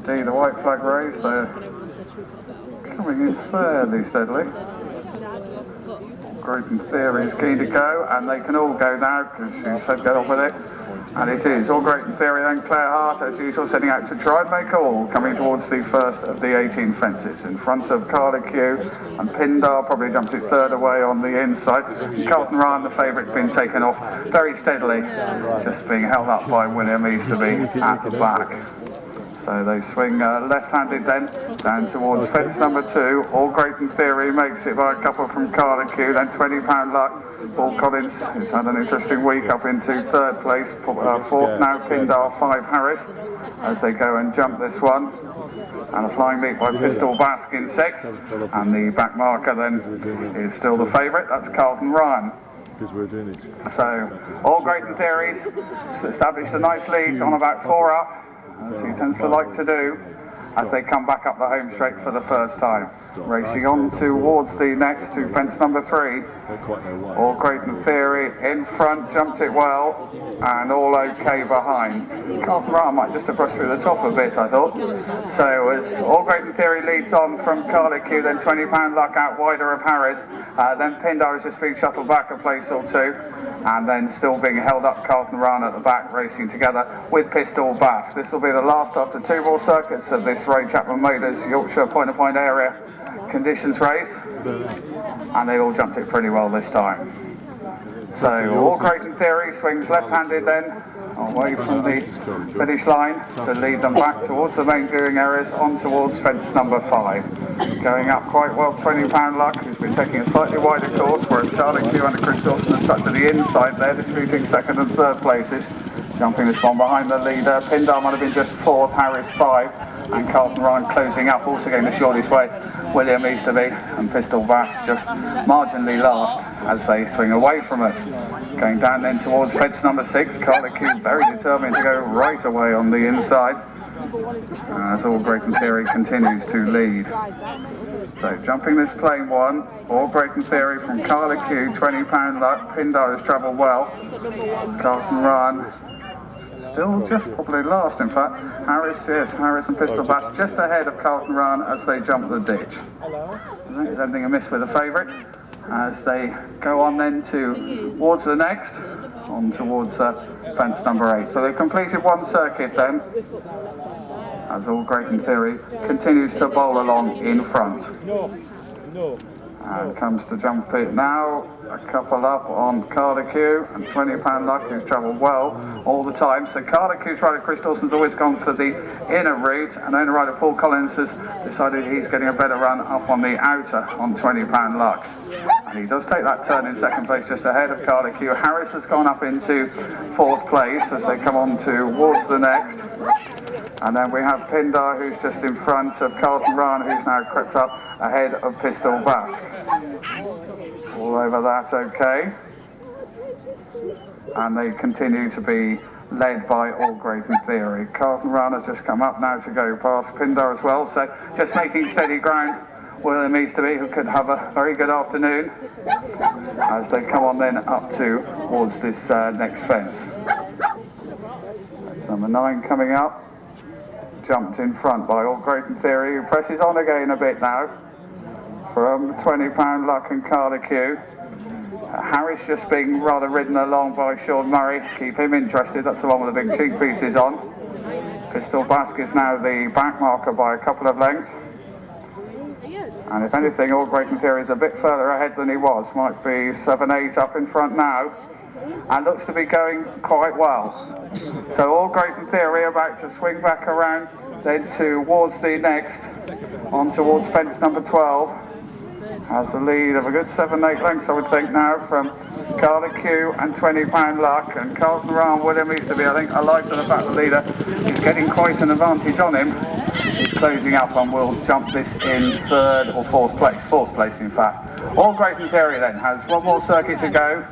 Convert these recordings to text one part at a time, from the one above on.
indeed, the white flag raised. They're coming in fairly steadily. Group in theory is keen to go, and they can all go now because she said get on with it. And it is. All great in theory then. Claire Hart, as usual, setting out to try and make all, coming towards the first of the 18 fences. In front of Carlton, and Pindar probably jumped it third away on the inside. Carlton Ryan, the favourite's been taken off very steadily, just being held up by William Easterby at the back. So they swing left-handed then, down towards fence number 2. All great in theory makes it by a couple from Carlton, then Twentypoundluck. Paul Collins has had an interesting week up into third place. Fourth now Pindar, 5 Harris, as they go and jump this one. And a flying leap by Pistol Basque in 6th. And the back marker then is still the favourite, that's Carlton Ryan. So, all great in theories established a nice lead on about 4 up, as he tends to like to do, as they come back up the home straight for the first time. Racing on towards the next to fence number 3. All great in theory in front, jumped it well, and all okay behind. Carlton Ryan might just have brushed through the top a bit, I thought. So as all great in theory leads on from Carlton, then Twentypoundluck out wider of Harris, then Pindar is just being shuttled back a place or 2, and then still being held up Carlton Ryan at the back, racing together with Pistol Basque. This will be the last after 2 more circuits of this Ray Chapman Motors Yorkshire point-to-point area conditions race, and they all jumped it pretty well this time. So all great in theory swings left-handed then away from the finish line to lead them back towards the main viewing areas on towards fence number 5. Going up quite well Twentypoundluck, who's been taking a slightly wider course, whereas Charlie Q and Chris Dawson are stuck to the inside there, disputing 2nd and 3rd places. Jumping this one behind the leader. Pindar might have been just 4th, Harris 5, and Carlton Ryan closing up, also going the shortest way. William Easterby and Pistol Basque just marginally last as they swing away from us. Going down then towards fence number 6, Carlton very determined to go right away on the inside, as All Great in Theory continues to lead. So jumping this plain one, All Great in Theory from Carlton, Twentypoundluck. Pindar has travelled well. Carlton Ryan still just probably last, in fact. Harris and Pistol Basque just ahead of Carlton Ryan as they jump the ditch. I think there's anything amiss with the favourite as they go on then towards the next, on towards fence number 8. So they've completed 1 circuit then, as All Great in Theory continues to bowl along in front. And comes to jump it now, a couple up on Cardicu and Twentypoundluck, who's travelled well all the time. So Cardicu's rider Chris Dawson's always gone for the inner route, and owner rider Paul Collins has decided he's getting a better run up on the outer on Twentypoundluck. And he does take that turn in 2nd place just ahead of Cardicu. Harris has gone up into 4th place as they come on towards the next. And then we have Pindar, who's just in front of Carlton Ryan, who's now crept up ahead of Pistol Basque. All over that okay. And they continue to be led by All Great in Theory. Carlton Ryan has just come up now to go past Pindar as well, so just making steady ground. William Easterby, who could have a very good afternoon, as they come on then up towards this next fence. That's number 9 coming up. Jumped in front by All Great in Theory, who presses on again a bit now from Twentypoundluck and Cardicu. Harris just being rather ridden along by Sean Murray, keep him interested, that's the one with the big cheek pieces on. Pistol Basque is now the back marker by a couple of lengths. And if anything, All Great in Theory is a bit further ahead than he was, might be 7-8 up in front now, and looks to be going quite well. So All Great in Theory about to swing back around then towards the next, on towards fence number 12. Has the lead of a good 7-8 lengths, I would think, now from Cardicu and Twentypoundluck, and Carlton Ryan, William Easterby, I think, alive to the fact the leader is getting quite an advantage on him. He's closing up and will jump this in 3rd or 4th place, 4th place in fact. All Great in Theory then has 1 more circuit to go.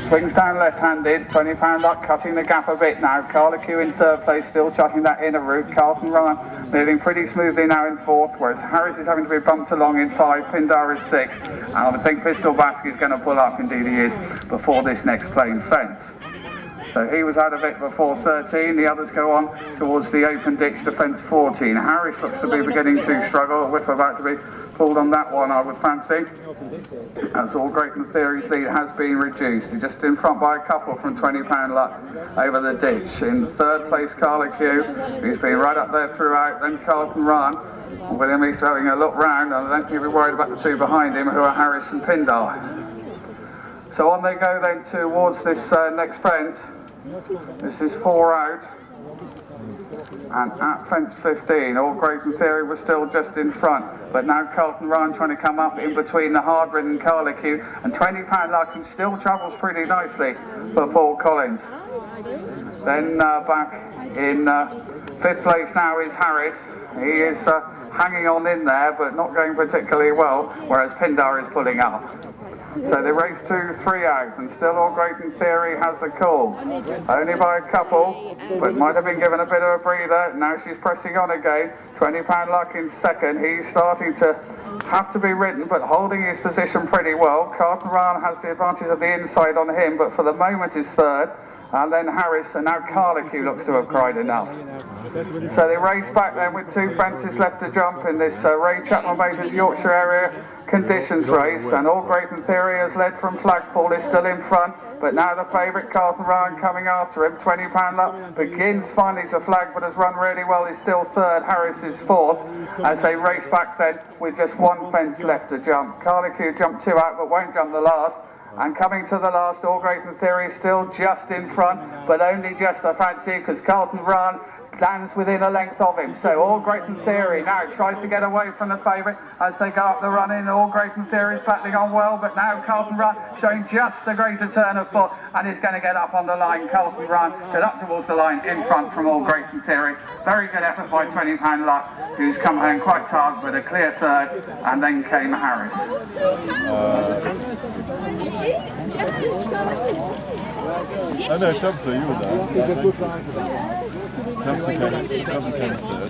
Swings down left-handed, Twentypoundluck cutting the gap a bit now. Cardicu in 3rd place, still charting that inner route. Carlton Ryan moving pretty smoothly now in 4th, whereas Harris is having to be bumped along in 5, Pindar is 6th, and I think Pistol Basque is going to pull up, indeed he is, before this next plain fence. So he was out of it before 13. The others go on towards the open ditch to fence 14. Harris looks to be beginning to struggle. A whiff about to be pulled on that one, I would fancy. As All Great in Theory's lead has been reduced. He's just in front by a couple from Twentypoundluck over the ditch. In third place, Carlton, he's been right up there throughout. Then Carlton Run. William East having a look round, and I don't think he'll be worried about the two behind him, who are Harris and Pindar. So on they go then towards this next fence. This is 4 out. And at fence 15, All Great in Theory was still just in front. But now Carlton Ryan trying to come up in between the hard-ridden Carlton and Twentypoundluck, who still travels pretty nicely for Paul Collins. Then back in 5th place now is Harris. He is hanging on in there, but not going particularly well, whereas Pindar is pulling up. So they race 2-3 out, and still All Great in Theory has the call. Only by a couple, but might have been given a bit of a breather. Now she's pressing on again. Twentypoundluck in second. He's starting to have to be ridden, but holding his position pretty well. Carlton Ryan has the advantage of the inside on him, but for the moment is third. And then Harris, and now Carlton looks to have cried enough. So they race back then with 2 fences left to jump in this Ray Chapman Motors Yorkshire area conditions race. And All Great in Theory has led from Flagpole, is still in front, but now the favourite Carlton Ryan coming after him. Twentypoundluck begins finally to flag, but has run really well, is still third. Harris is fourth as they race back then with just 1 fence left to jump. Carlton jumped 2 out but won't jump the last. And coming to the last, All Great in Theory still just in front, but only just I fancy, because Carlton Run lands within a length of him. So All Great in Theory now tries to get away from the favourite as they go up the run in. All Great in Theory is battling on well, but now Carlton Run showing just a greater turn of foot and is going to get up on the line. Carlton Run get up towards the line in front from All Great in Theory. Very good effort by Twentypoundluck, who's come home quite hard with a clear third, and then came Harris. I know, Chubster, you were there. Chubster came third.